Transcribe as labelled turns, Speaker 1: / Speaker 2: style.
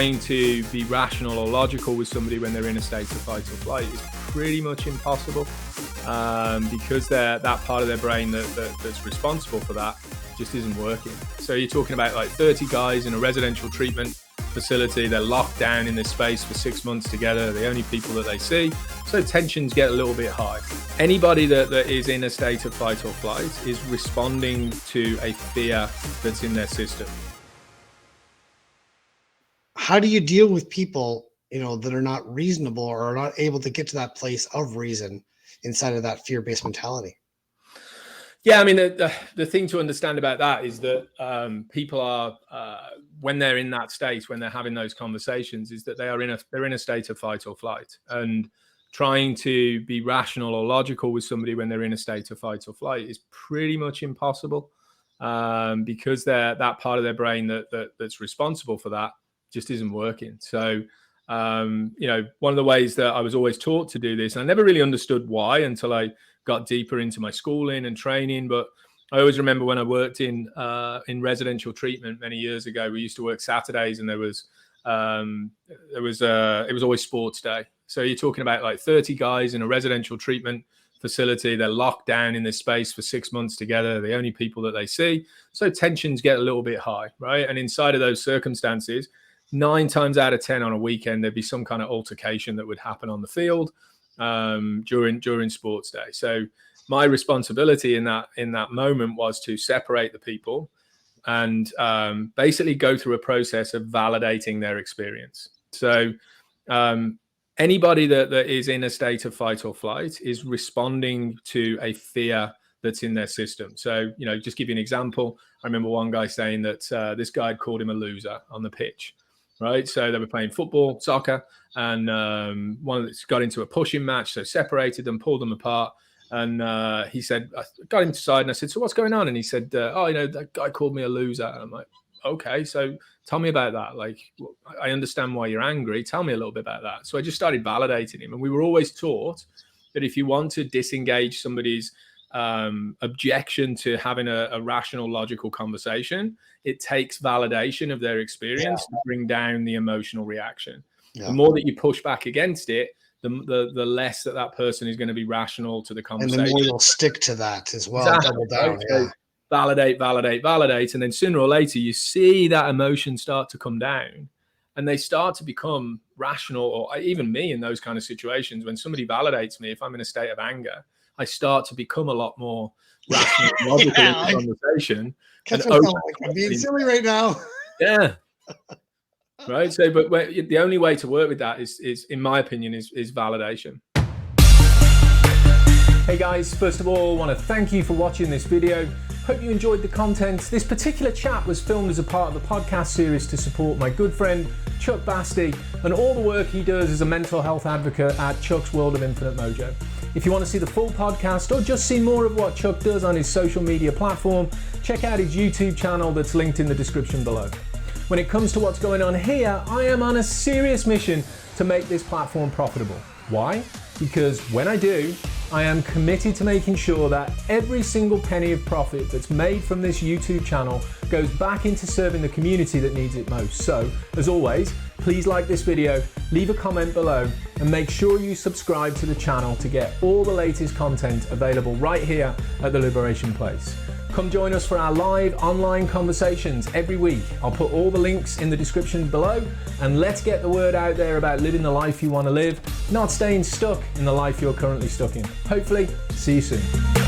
Speaker 1: trying to be rational or logical with somebody when they're in a state of fight or flight is pretty much impossible, because that part of their brain that's responsible for that just isn't working. So you're talking about like 30 guys in a residential treatment facility. They're locked down in this space for 6 months together. They're the only people that they see. So tensions get a little bit high. Anybody that is in a state of fight or flight is responding to a fear that's in their system.
Speaker 2: How do you deal with people, that are not reasonable or are not able to get to that place of reason inside of that fear-based mentality?
Speaker 1: Yeah, I mean, the thing to understand about that is that people are, when they're in that state, when they're having those conversations, is that they're in a state of fight or flight, and trying to be rational or logical with somebody when they're in a state of fight or flight is pretty much impossible, because that part of their brain that's responsible for that just isn't working. So, one of the ways that I was always taught to do this, and I never really understood why until I got deeper into my schooling and training, but I always remember when I worked in residential treatment many years ago, we used to work Saturdays, and it was always sports day. So you're talking about like 30 guys in a residential treatment facility. They're locked down in this space for 6 months together. They're the only people that they see. So tensions get a little bit high, right? And inside of those circumstances, 9 times out of 10 on a weekend, there'd be some kind of altercation that would happen on the field during sports day. So my responsibility in that moment was to separate the people and basically go through a process of validating their experience. So anybody that is in a state of fight or flight is responding to a fear that's in their system. So, just give you an example. I remember one guy saying that this guy had called him a loser on the pitch. Right. So they were playing football, soccer, and one of them got into a pushing match. So separated them, pulled them apart. And he said, I got him aside and I said, so what's going on? And he said, that guy called me a loser. And I'm like, okay, so tell me about that. Like, I understand why you're angry. Tell me a little bit about that. So I just started validating him. And we were always taught that if you want to disengage somebody's objection to having a rational, logical conversation, it takes validation of their experience to bring down the emotional reaction. Yeah. The more that you push back against it, the less that person is going to be rational to the conversation.
Speaker 2: And the more you'll stick to that as well.
Speaker 1: Exactly.
Speaker 2: Double down.
Speaker 1: Right? So validate. And then sooner or later, you see that emotion start to come down and they start to become rational, or even me in those kind of situations, when somebody validates me, if I'm in a state of anger, I start to become a lot more rational and logical in the conversation.
Speaker 2: I'm being silly right now.
Speaker 1: Yeah. Right. So, but the only way to work with that is in my opinion, is validation. Hey guys, first of all, I want to thank you for watching this video. Hope you enjoyed the content. This particular chat was filmed as a part of the podcast series to support my good friend, Chuck Basti, and all the work he does as a mental health advocate at Chuck's World of Infinite Mojo. If you want to see the full podcast or just see more of what Chuck does on his social media platform, check out his YouTube channel that's linked in the description below. When it comes to what's going on here, I am on a serious mission to make this platform profitable. Why? Because when I do, I am committed to making sure that every single penny of profit that's made from this YouTube channel goes back into serving the community that needs it most. So, as always, please like this video, leave a comment below, and make sure you subscribe to the channel to get all the latest content available right here at the Liberation Place. Come join us for our live online conversations every week. I'll put all the links in the description below, and let's get the word out there about living the life you want to live, not staying stuck in the life you're currently stuck in. Hopefully, see you soon.